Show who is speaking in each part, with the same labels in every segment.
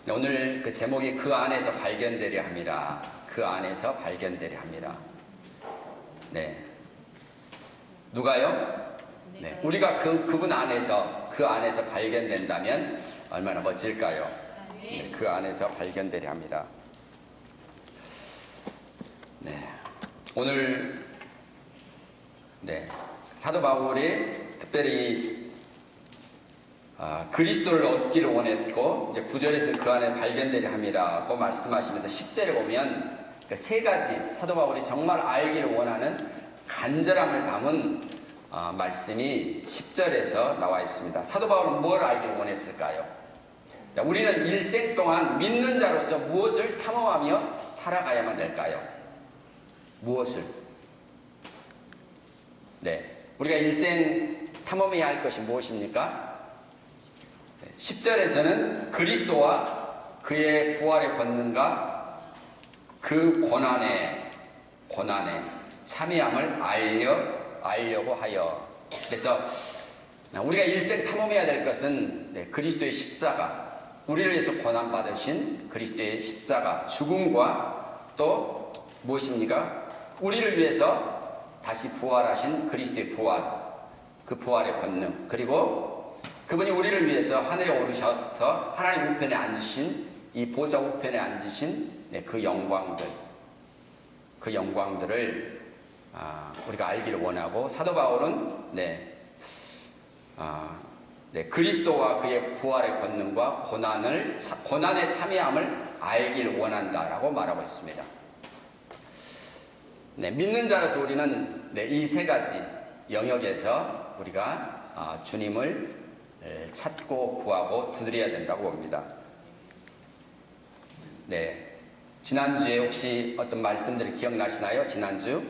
Speaker 1: 네, 오늘 그 제목이 그 안에서 발견되려 함이라. 그 안에서 발견되려 함이라. 네. 누가요? 네. 우리가 그분 안에서, 그 안에서 발견된다면 얼마나 멋질까요? 네, 그 안에서 발견되려 합니다. 네. 오늘, 네. 사도 바울이 특별히 그리스도를 얻기를 원했고, 이제 9절에서 그 안에 발견되려 함이라고 말씀하시면서 10절에 보면 그 세 가지 사도 바울이 정말 알기를 원하는 간절함을 담은 말씀이 10절에서 나와 있습니다. 사도 바울은 뭘 알기를 원했을까요? 우리는 일생 동안 믿는 자로서 무엇을 탐험하며 살아가야만 될까요? 무엇을? 네. 우리가 일생 탐험해야 할 것이 무엇입니까? 10절에서는 그리스도와 그의 부활의 권능과 그 고난에 참여함을 알려고 하여. 그래서 우리가 일생 탐험해야 될 것은 그리스도의 십자가, 우리를 위해서 고난받으신 그리스도의 십자가, 죽음과 또 무엇입니까? 우리를 위해서 다시 부활하신 그리스도의 부활, 그 부활의 권능, 그리고 그분이 우리를 위해서 하늘에 오르셔서 하나님 우편에 앉으신, 이 보좌 우편에 앉으신 그 영광들을 우리가 알기를 원하고, 사도 바울은 그리스도와 그의 부활의 권능과 고난에 참여함을 알기를 원한다라고 말하고 있습니다. 믿는 자로서 우리는 이 세 가지 영역에서 우리가 주님을 찾고 구하고 두드려야 된다고 봅니다. 지난주에 혹시 어떤 말씀들이 기억나시나요? 지난주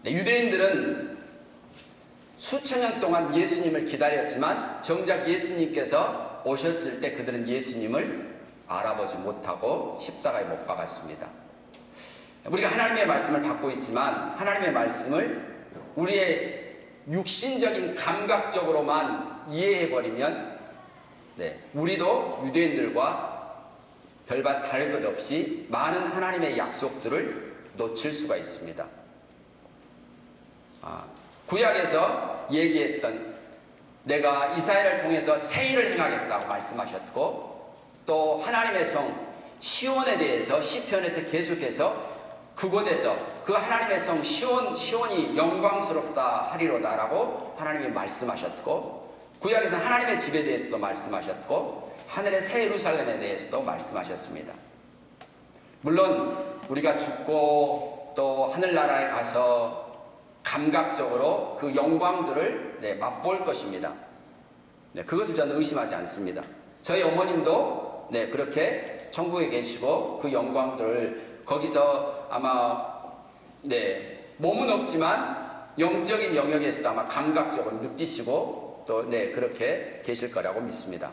Speaker 1: 유대인들은 수천 년 동안 예수님을 기다렸지만 정작 예수님께서 오셨을 때 그들은 예수님을 알아보지 못하고 십자가에 못 박았습니다. 우리가 하나님의 말씀을 받고 있지만 하나님의 말씀을 우리의 육신적인 감각적으로만 이해해버리면 우리도 유대인들과 별반 다를 것 없이 많은 하나님의 약속들을 놓칠 수가 있습니다. 구약에서 얘기했던 내가 이스라엘을 통해서 새 일을 행하겠다고 말씀하셨고, 또 하나님의 성 시온에 대해서 시편에서 계속해서 그곳에서 그 하나님의 성 시온이 영광스럽다 하리로다라고 하나님이 말씀하셨고, 구약에서 하나님의 집에 대해서도 말씀하셨고, 하늘의 새 예루살렘에 대해서도 말씀하셨습니다. 물론 우리가 죽고 또 하늘나라에 가서 감각적으로 그 영광들을 맛볼 것입니다. 그것을 저는 의심하지 않습니다. 저희 어머님도 그렇게 천국에 계시고 그 영광들을 거기서 아마 몸은 없지만 영적인 영역에서도 아마 감각적으로 느끼시고 또 그렇게 계실 거라고 믿습니다.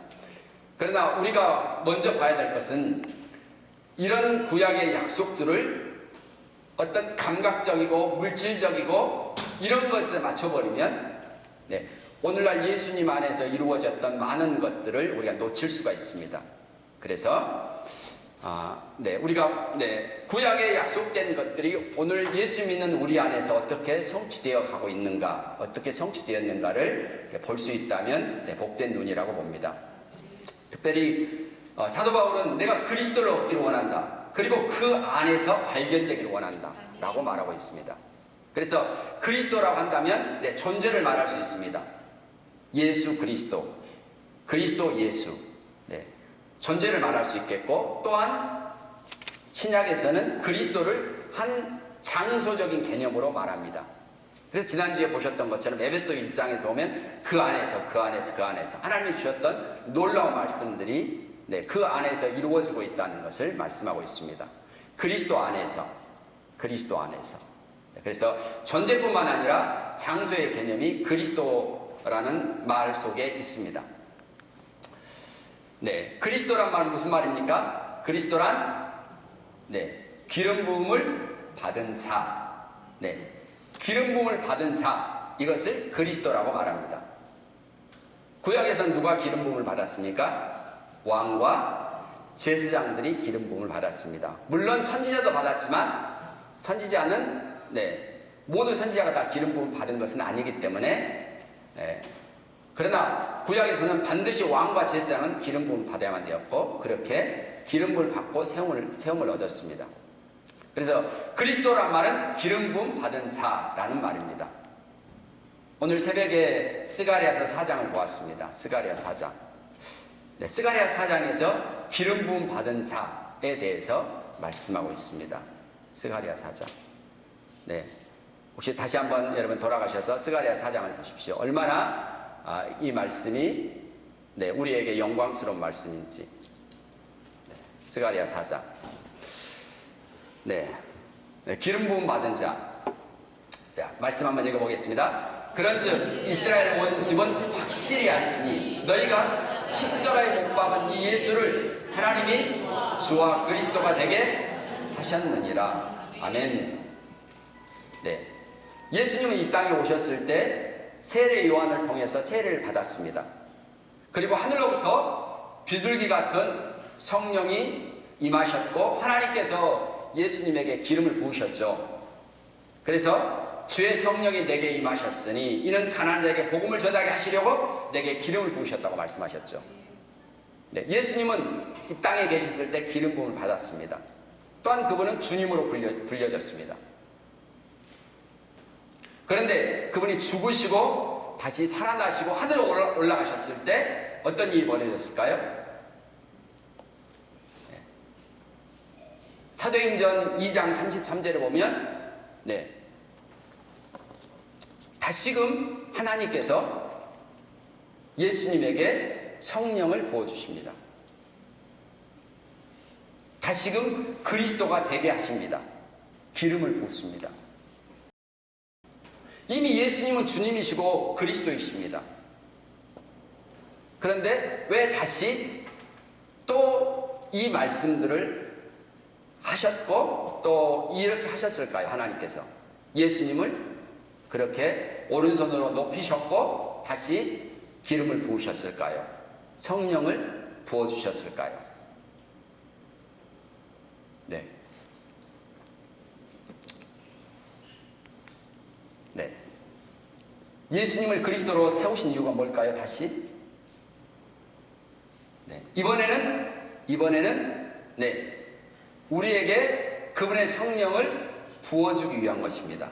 Speaker 1: 그러나 우리가 먼저 봐야 될 것은 이런 구약의 약속들을 어떤 감각적이고 물질적이고 이런 것에 맞춰버리면 오늘날 예수님 안에서 이루어졌던 많은 것들을 우리가 놓칠 수가 있습니다. 그래서 우리가 구약에 약속된 것들이 오늘 예수 믿는 우리 안에서 어떻게 성취되어 가고 있는가, 어떻게 성취되었는가를 볼 수 있다면 복된 눈이라고 봅니다. 특별히 사도 바울은 내가 그리스도를 얻기를 원한다, 그리고 그 안에서 발견되기를 원한다 라고 말하고 있습니다. 그래서 그리스도라고 한다면 존재를 말할 수 있습니다. 예수 그리스도, 그리스도 예수, 존재를 말할 수 있겠고, 또한 신약에서는 그리스도를 한 장소적인 개념으로 말합니다. 그래서 지난주에 보셨던 것처럼 에베소서 1장에서 보면 그 안에서 하나님이 주셨던 놀라운 말씀들이 그 안에서 이루어지고 있다는 것을 말씀하고 있습니다. 그리스도 안에서. 그래서 존재뿐만 아니라 장소의 개념이 그리스도라는 말 속에 있습니다. 그리스도란 말은 무슨 말입니까? 그리스도란 기름 부음을 받은 자, 기름 부음을 받은 자, 이것을 그리스도라고 말합니다. 구약에서는 누가 기름 부음을 받았습니까? 왕과 제사장들이 기름 부음을 받았습니다. 물론 선지자도 받았지만 선지자는 모든 선지자가 다 기름 부음 받은 것은 아니기 때문에 그러나 구약에서는 반드시 왕과 제사장은 기름 부음 받아야만 되었고 그렇게 기름 부음을 받고 세움을 얻었습니다. 그래서 그리스도란 말은 기름 부음 받은 자라는 말입니다. 오늘 새벽에 스가랴서 4장을 보았습니다. 스가랴 4장. 스가랴 4장에서 기름 부음 받은 자에 대해서 말씀하고 있습니다. 스가랴 4장. 혹시 다시 한번 여러분 돌아가셔서 스가랴 4장을 보십시오. 얼마나 이 말씀이 우리에게 영광스러운 말씀인지. 스가랴 4장. 기름 부음 받은 자. 말씀 한번 읽어보겠습니다. 그런즉 이스라엘 온 집은 확실히 알지니 너희가 십자가에 못 박은 이 예수를 하나님이 주와 그리스도가 되게 하셨느니라. 아멘. 예수님은 이 땅에 오셨을 때 세례 요한을 통해서 세례를 받았습니다. 그리고 하늘로부터 비둘기 같은 성령이 임하셨고 하나님께서 예수님에게 기름을 부으셨죠. 그래서 주의 성령이 내게 임하셨으니 이는 가난한 자에게 복음을 전하게 하시려고 내게 기름을 부으셨다고 말씀하셨죠. 예수님은 이 땅에 계셨을 때 기름 부음을 받았습니다. 또한 그분은 주님으로 불려졌습니다. 그런데 그분이 죽으시고 다시 살아나시고 하늘로 올라가셨을 때 어떤 일이 벌어졌을까요? 사도행전 2장 33절에 보면 다시금 하나님께서 예수님에게 성령을 부어주십니다. 다시금 그리스도가 되게 하십니다. 기름을 부으십니다. 이미 예수님은 주님이시고 그리스도이십니다. 그런데 왜 다시 또 이 말씀들을 하셨고 또 이렇게 하셨을까요? 하나님께서 예수님을 그렇게 오른손으로 높이셨고 다시 기름을 부으셨을까요? 성령을 부어주셨을까요? 예수님을 그리스도로 세우신 이유가 뭘까요? 다시 이번에는 우리에게 그분의 성령을 부어주기 위한 것입니다.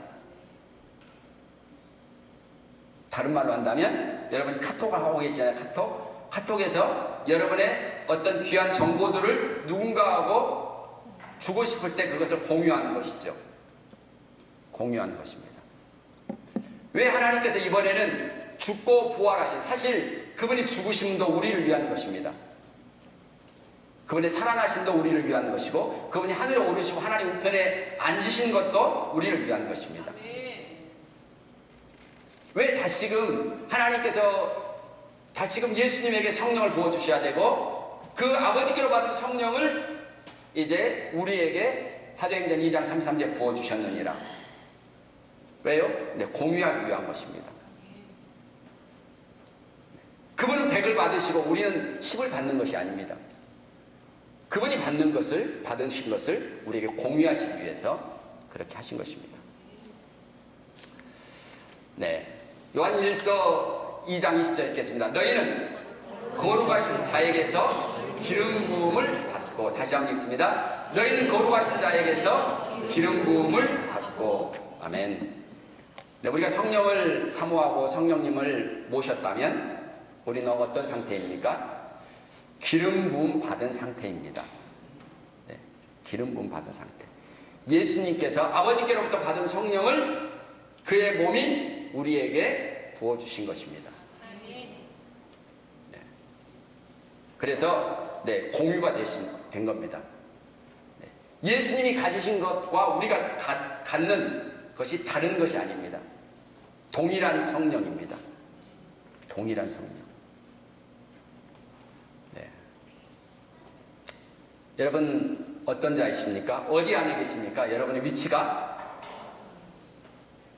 Speaker 1: 다른 말로 한다면 여러분이 카톡을 하고 계시잖아요. 카톡에서 여러분의 어떤 귀한 정보들을 누군가하고 주고 싶을 때 그것을 공유하는 것이죠. 공유하는 것입니다. 왜 하나님께서 이번에는 죽고 부활하신, 사실 그분이 죽으심도 우리를 위한 것입니다. 그분의 살아나심도 우리를 위한 것이고 그분이 하늘에 오르시고 하나님 우편에 앉으신 것도 우리를 위한 것입니다. 왜 다시금 하나님께서 다시금 예수님에게 성령을 부어주셔야 되고 그 아버지께로 받은 성령을 이제 우리에게 사도행전 2장 33절에 부어주셨느니라. 왜요? 공유하기 위한 것입니다. 그분은 100을 받으시고 우리는 10을 받는 것이 아닙니다. 그분이 받으신 것을 우리에게 공유하시기 위해서 그렇게 하신 것입니다. 요한 1서 2장 20절 읽겠습니다. 너희는 거룩하신 자에게서 기름 부음을 받고, 다시 한번 읽습니다. 너희는 거룩하신 자에게서 기름 부음을 받고. 아멘. 우리가 성령을 사모하고 성령님을 모셨다면 우리는 어떤 상태입니까? 기름 부음 받은 상태입니다. 기름 부음 받은 상태. 예수님께서 아버지께로부터 받은 성령을 그의 몸인 우리에게 부어주신 것입니다. 그래서 공유가 된 겁니다. 예수님이 가지신 것과 우리가 갖는 것이 다른 것이 아닙니다. 동일한 성령입니다. 동일한 성령. 여러분 어떤 자이십니까? 어디 안에 계십니까? 여러분의 위치가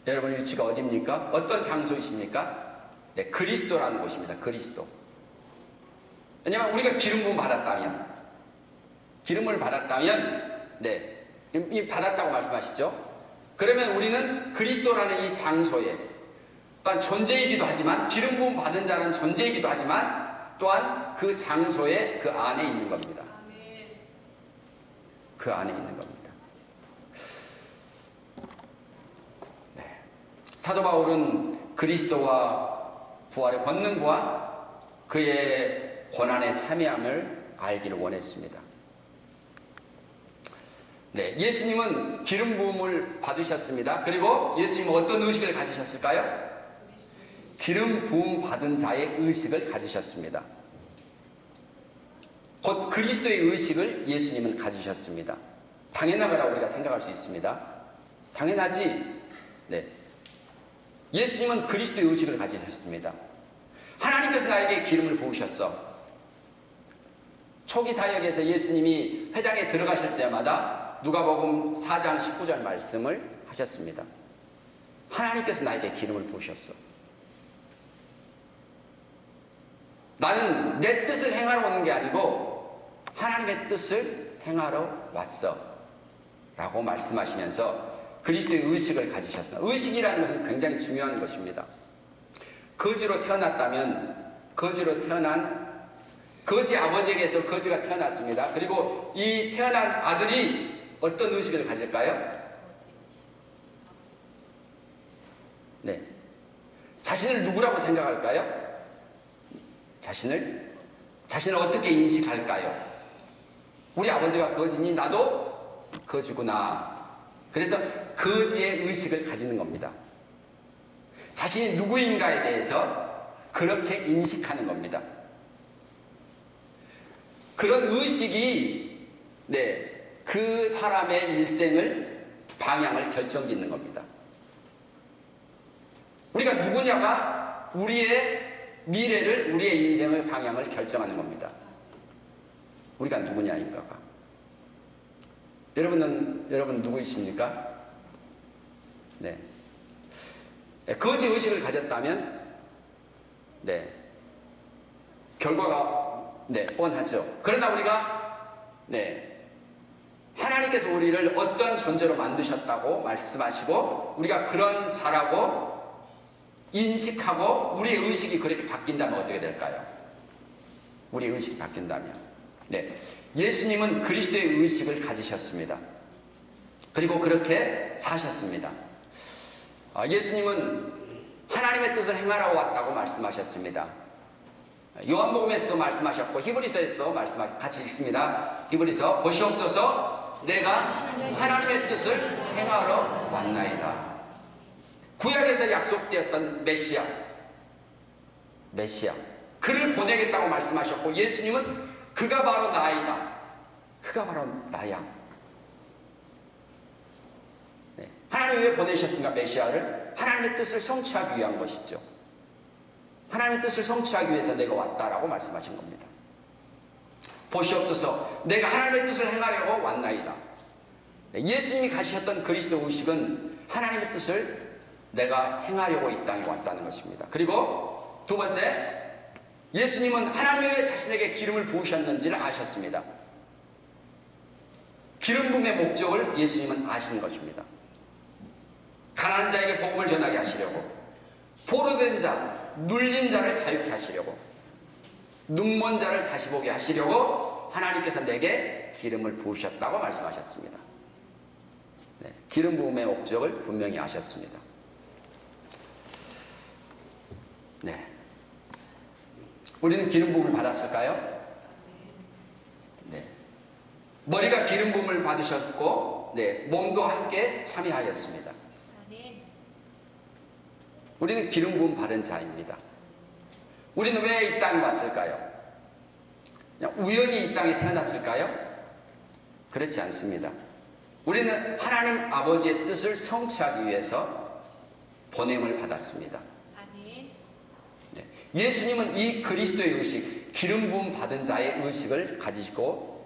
Speaker 1: 어디입니까? 어떤 장소이십니까? 그리스도라는 곳입니다. 그리스도. 왜냐하면 우리가 기름 부음 받았다면, 기름을 받았다면, 네, 이 받았다고 말씀하시죠. 그러면 우리는 그리스도라는 이 장소에 또한 존재이기도 하지만, 기름 부음 받은 자는 존재이기도 하지만 또한 그 장소에 그 안에 있는 겁니다. 그 안에 있는 겁니다. 네. 사도 바울은 그리스도와 부활의 권능과 그의 고난에 참여함을 알기를 원했습니다. 네, 예수님은 기름 부음을 받으셨습니다. 그리고 예수님은 어떤 의식을 가지셨을까요? 기름 부음 받은 자의 의식을 가지셨습니다. 곧 그리스도의 의식을 예수님은 가지셨습니다. 당연하다고 우리가 생각할 수 있습니다. 당연하지. 네. 예수님은 그리스도의 의식을 가지셨습니다. 하나님께서 나에게 기름을 부으셨어. 초기 사역에서 예수님이 회당에 들어가실 때마다 누가복음 4장 19절 말씀을 하셨습니다. 하나님께서 나에게 기름을 부으셨어. 나는 내 뜻을 행하러 오는 게 아니고 하나님의 뜻을 행하러 왔어 라고 말씀하시면서 그리스도의 의식을 가지셨습니다. 의식이라는 것은 굉장히 중요한 것입니다. 거지로 태어났다면 거지로 태어난 거지 아버지에게서 거지가 태어났습니다. 그리고 이 태어난 아들이 어떤 의식을 가질까요? 네. 자신을 누구라고 생각할까요? 자신을 어떻게 인식할까요? 우리 아버지가 거지니 나도 거지구나. 그래서 거지의 의식을 가지는 겁니다. 자신이 누구인가에 대해서 그렇게 인식하는 겁니다. 그런 의식이 그 사람의 일생을 방향을 결정짓는 겁니다. 우리가 누구냐가 우리의 미래를, 우리의 인생의 방향을 결정하는 겁니다. 우리가 누구냐인가가. 여러분 누구이십니까? 네. 거지 의식을 가졌다면, 결과가, 뻔하죠. 그러나 우리가, 하나님께서 우리를 어떤 존재로 만드셨다고 말씀하시고, 우리가 그런 자라고 인식하고, 우리의 의식이 그렇게 바뀐다면 어떻게 될까요? 우리의 의식이 바뀐다면. 예수님은 그리스도의 의식을 가지셨습니다. 그리고 그렇게 사셨습니다. 예수님은 하나님의 뜻을 행하러 왔다고 말씀하셨습니다. 요한복음에서도 말씀하셨고 히브리서에서도 같이 읽습니다. 히브리서 보시옵소서 내가 하나님의 뜻을 행하러 왔나이다. 구약에서 약속되었던 메시아 그를 보내겠다고 말씀하셨고 예수님은 그가 바로 나이다. 그가 바로 나야. 하나님이 왜 보내셨습니까? 메시아를 하나님의 뜻을 성취하기 위한 것이죠. 하나님의 뜻을 성취하기 위해서 내가 왔다라고 말씀하신 겁니다. 보시옵소서 내가 하나님의 뜻을 행하려고 왔나이다. 예수님이 가지셨던 그리스도 의식은 하나님의 뜻을 내가 행하려고 이 땅에 왔다는 것입니다. 그리고 두 번째, 예수님은 하나님이 왜 자신에게 기름을 부으셨는지를 아셨습니다. 기름 부음의 목적을 예수님은 아시는 것입니다. 가난한 자에게 복음을 전하게 하시려고, 포로된 자, 눌린 자를 자유케 하시려고, 눈먼 자를 다시 보게 하시려고 하나님께서 내게 기름을 부으셨다고 말씀하셨습니다. 기름 부음의 목적을 분명히 아셨습니다. 우리는 기름 부음을 받았을까요? 머리가 기름 부음을 받으셨고, 몸도 함께 참여하였습니다. 우리는 기름 부음 받은 자입니다. 우리는 왜 이 땅에 왔을까요? 그냥 우연히 이 땅에 태어났을까요? 그렇지 않습니다. 우리는 하나님 아버지의 뜻을 성취하기 위해서 보냄을 받았습니다. 예수님은 이 그리스도의 의식, 기름 부음 받은 자의 의식을 가지시고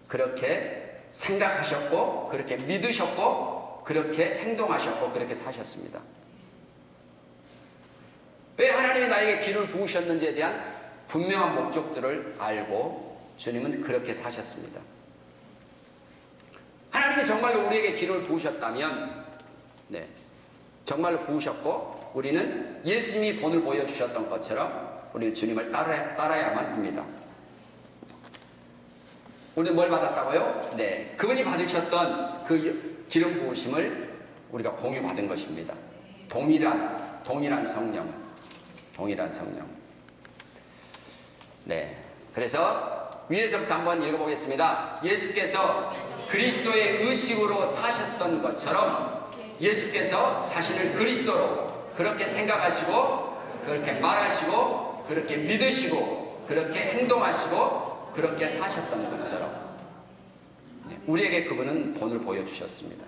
Speaker 1: 그렇게 생각하셨고 그렇게 믿으셨고 그렇게 행동하셨고 그렇게 사셨습니다. 왜 하나님이 나에게 기름을 부으셨는지에 대한 분명한 목적들을 알고 주님은 그렇게 사셨습니다. 하나님이 정말로 우리에게 기름을 부으셨다면, 네, 정말로 부으셨고 우리는 예수님이 본을 보여주셨던 것처럼 우리는 주님을 따라야만 합니다. 우리는 뭘 받았다고요? 네, 그분이 받으셨던 그 기름 부으심을 우리가 공유받은 것입니다. 동일한 성령. 네, 그래서 위에서부터 한번 읽어보겠습니다. 예수께서 그리스도의 의식으로 사셨던 것처럼 예수께서 자신을 그리스도로 그렇게 생각하시고 그렇게 말하시고 그렇게 믿으시고 그렇게 행동하시고 그렇게 사셨던 것처럼 우리에게 그분은 본을 보여주셨습니다.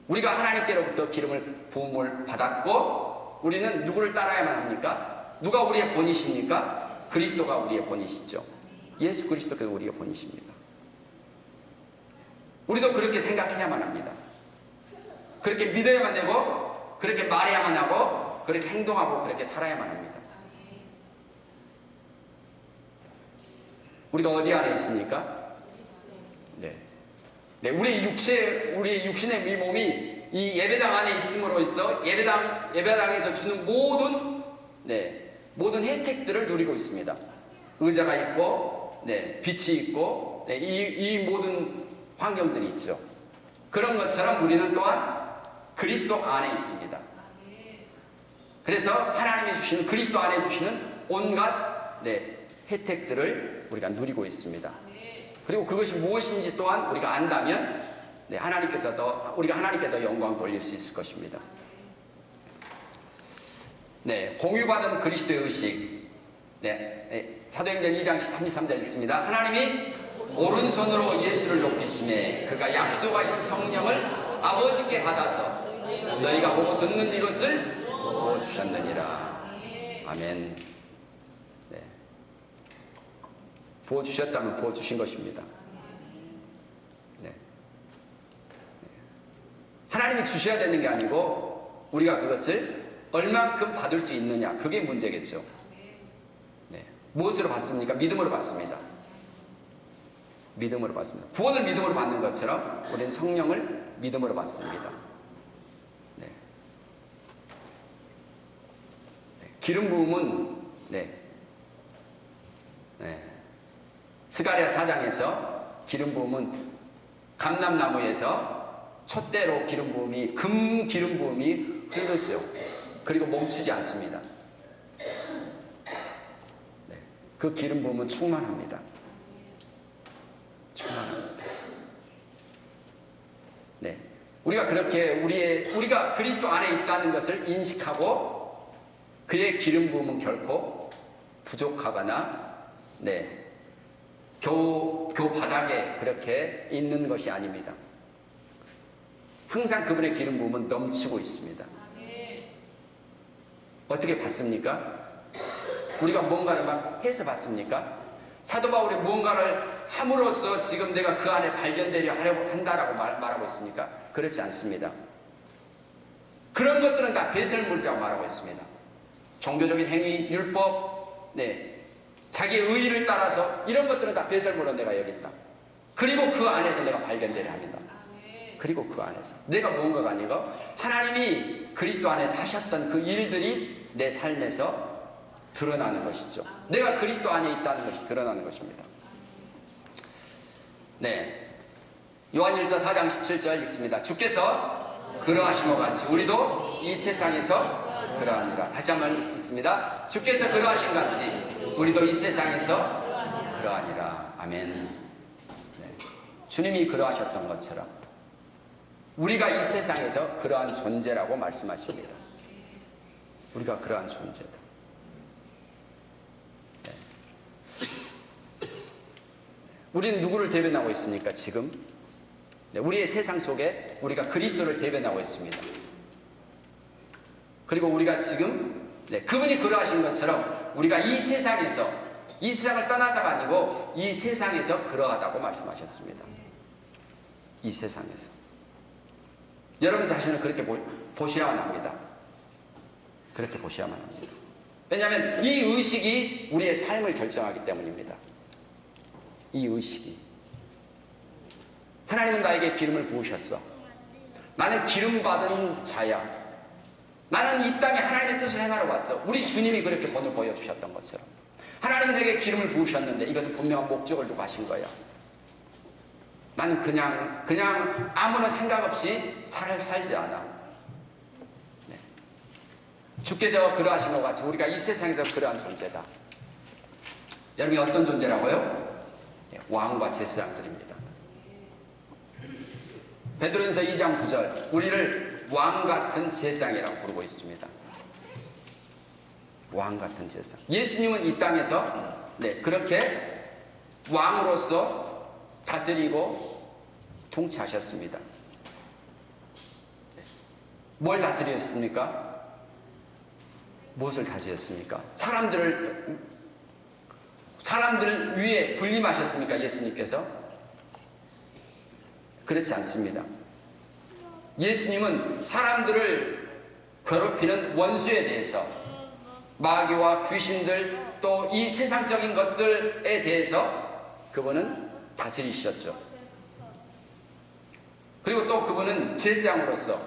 Speaker 1: 우리가 하나님께로부터 기름을 부음을 받았고 우리는 누구를 따라야만 합니까? 누가 우리의 본이십니까? 그리스도가 우리의 본이시죠. 예수 그리스도께서 우리의 본이십니다. 우리도 그렇게 생각해야만 합니다. 그렇게 믿어야만 되고 그렇게 말해야만 하고 그렇게 행동하고 그렇게 살아야만 합니다. 우리가 어디 안에 있습니까? 네, 우리의 육신의 이 몸이 이 예배당 안에 있음으로 있어 예배당에서 주는 모든 혜택들을 누리고 있습니다. 의자가 있고, 빛이 있고, 이 모든 환경들이 있죠. 그런 것처럼 우리는 또한 그리스도 안에 있습니다. 그래서 하나님이 주시는 그리스도 안에 주시는 온갖 혜택들을 우리가 누리고 있습니다. 그리고 그것이 무엇인지 또한 우리가 안다면 우리가 하나님께 더 영광 돌릴 수 있을 것입니다. 공유받은 그리스도의 의식. 사도행전 2장 33절 읽습니다. 하나님이 오른손으로 예수를 높이시매 그가 약속하신 성령을 아버지께 받아서 너희가 보고 듣는 이것을 부어주셨느니라. 아멘. 부어주셨다면 부어주신 것입니다. 하나님이 주셔야 되는 게 아니고 우리가 그것을 얼만큼 받을 수 있느냐, 그게 문제겠죠. 무엇으로 받습니까? 믿음으로 받습니다. 믿음으로 받습니다. 구원을 믿음으로 받는 것처럼 우리는 성령을 믿음으로 받습니다. 기름 부음은 스가랴 4장에서 기름 부음은 감람나무에서 촛대로 기름 부음이 금 기름 부음이 흐르죠. 그리고 멈추지 않습니다. 그 기름 부음은 충만합니다. 우리가 그렇게 우리가 그리스도 안에 있다는 것을 인식하고 그의 기름 부음은 결코 부족하거나 겨우 바닥에 그렇게 있는 것이 아닙니다. 항상 그분의 기름 부음은 넘치고 있습니다. 어떻게 받습니까? 우리가 뭔가를 막 해서 받습니까? 사도 바울이 무언가를 함으로써 지금 내가 그 안에 발견되려 하려고 한다라고 말하고 있습니까? 그렇지 않습니다. 그런 것들은 다 배설물이라고 말하고 있습니다. 종교적인 행위, 율법, 자기의 의의를 따라서 이런 것들은 다 배설물로 내가 여긴다. 그리고 그 안에서 내가 발견되려 합니다. 그리고 그 안에서 내가 무언가가 아니고 하나님이 그리스도 안에서 하셨던 그 일들이 내 삶에서 드러나는 것이죠. 내가 그리스도 안에 있다는 것이 드러나는 것입니다. 요한일서 4장 17절 읽습니다. 주께서 그러하신 것 같이 우리도 이 세상에서 그러하니라. 다시 한번 읽습니다. 주께서 그러하신 같이 우리도 이 세상에서 그러하니라. 아멘. 주님이 그러하셨던 것처럼 우리가 이 세상에서 그러한 존재라고 말씀하십니다. 우리가 그러한 존재다. 우리는 누구를 대변하고 있습니까? 지금 우리의 세상 속에 우리가 그리스도를 대변하고 있습니다. 그리고 우리가 지금 그분이 그러하신 것처럼 우리가 이 세상을 떠나서가 아니고 이 세상에서 그러하다고 말씀하셨습니다. 이 세상에서 여러분 자신을 그렇게 보셔야만 합니다. 그렇게 보셔야만 합니다. 왜냐하면 이 의식이 우리의 삶을 결정하기 때문입니다. 이 의식이. 하나님은 나에게 기름을 부으셨어. 나는 기름받은 자야. 나는 이 땅에 하나님의 뜻을 행하러 왔어. 우리 주님이 그렇게 본을 보여주셨던 것처럼 하나님은 내게 기름을 부으셨는데 이것은 분명한 목적을 두고 하신 거예요. 나는 그냥 아무런 생각 없이 살지 않아. 네. 주께서 그러하신 것 같이 우리가 이 세상에서 그러한 존재다. 여러분이 어떤 존재라고요? 네, 왕과 제사장들입니다. 베드로전서 2장 9절 우리를 왕 같은 제사장이라고 부르고 있습니다. 왕 같은 제사장. 예수님은 이 땅에서 그렇게 왕으로서 다스리고 통치하셨습니다. 뭘 다스렸습니까? 무엇을 다스렸습니까? 사람들 위에 군림하셨습니까? 예수님께서? 그렇지 않습니다. 예수님은 사람들을 괴롭히는 원수에 대해서 마귀와 귀신들 또 이 세상적인 것들에 대해서 그분은 다스리셨죠. 그리고 또 그분은 제사장으로서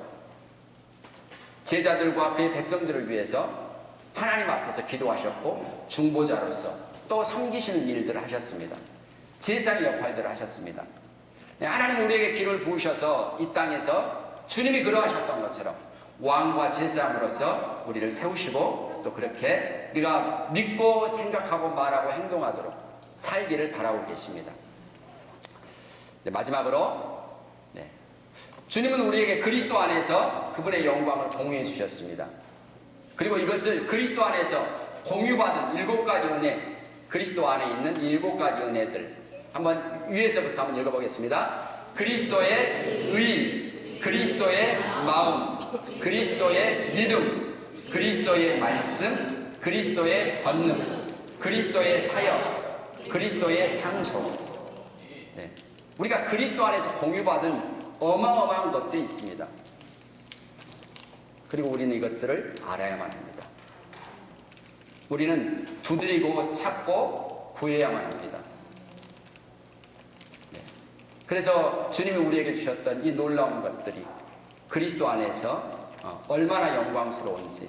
Speaker 1: 제자들과 그의 백성들을 위해서 하나님 앞에서 기도하셨고 중보자로서 또 섬기시는 일들을 하셨습니다. 제사장의 역할들을 하셨습니다. 하나님 우리에게 기름을 부으셔서 이 땅에서 주님이 그러하셨던 것처럼 왕과 제사장으로서 우리를 세우시고 또 그렇게 우리가 믿고 생각하고 말하고 행동하도록 살기를 바라고 계십니다. 마지막으로 주님은 우리에게 그리스도 안에서 그분의 영광을 공유해 주셨습니다. 그리고 이것을 그리스도 안에서 공유받은 7가지 은혜, 그리스도 안에 있는 7가지 은혜들 한번 위에서부터 한번 읽어보겠습니다. 그리스도의 의, 그리스도의 마음, 그리스도의 믿음, 그리스도의 말씀, 그리스도의 권능, 그리스도의 사역, 그리스도의 상속. 우리가 그리스도 안에서 공유받은 어마어마한 것들이 있습니다. 그리고 우리는 이것들을 알아야만 합니다. 우리는 두드리고 찾고 구해야만 합니다. 그래서 주님이 우리에게 주셨던 이 놀라운 것들이 그리스도 안에서 얼마나 영광스러운지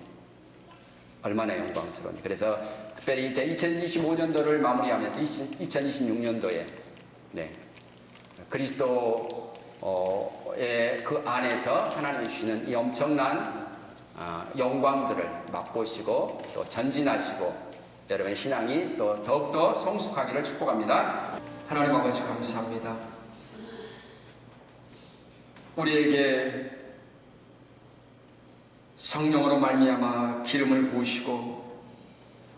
Speaker 1: 그래서 특별히 이제 2025년도를 마무리하면서 2026년도에 그리스도의 그 안에서 하나님이 주시는 이 엄청난 영광들을 맛보시고 또 전진하시고 여러분의 신앙이 또 더욱더 성숙하기를 축복합니다.
Speaker 2: 하나님 아버지 감사합니다. 우리에게 성령으로 말미암아 기름을 부으시고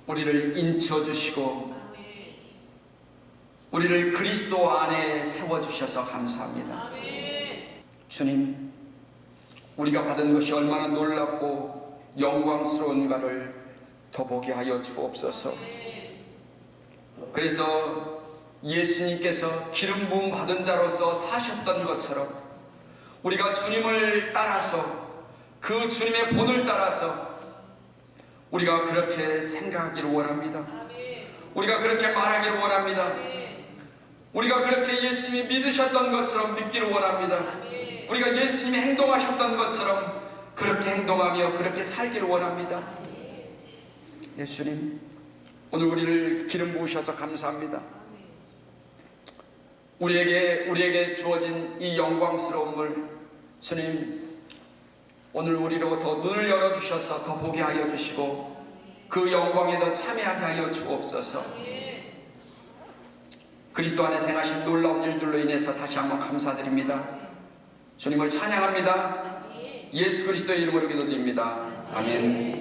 Speaker 2: 우리를 인쳐주시고 우리를 그리스도 안에 세워주셔서 감사합니다. 주님, 우리가 받은 것이 얼마나 놀랍고 영광스러운가를 더 보게 하여 주옵소서. 그래서 예수님께서 기름 부음 받은 자로서 사셨던 것처럼 우리가 주님을 따라서 그 주님의 본을 따라서 우리가 그렇게 생각하기를 원합니다. 우리가 그렇게 말하기를 원합니다. 우리가 그렇게 예수님이 믿으셨던 것처럼 믿기를 원합니다. 우리가 예수님이 행동하셨던 것처럼 그렇게 행동하며 그렇게 살기를 원합니다. 예수님, 오늘 우리를 기름 부으셔서 감사합니다. 우리에게 주어진 이 영광스러움을 주님, 오늘 우리로 더 눈을 열어주셔서 더 보게 하여 주시고 그 영광에 더 참여하게 하여 주옵소서. 그리스도 안에 행하신 놀라운 일들로 인해서 다시 한번 감사드립니다. 주님을 찬양합니다. 예수 그리스도의 이름으로 기도드립니다. 아멘.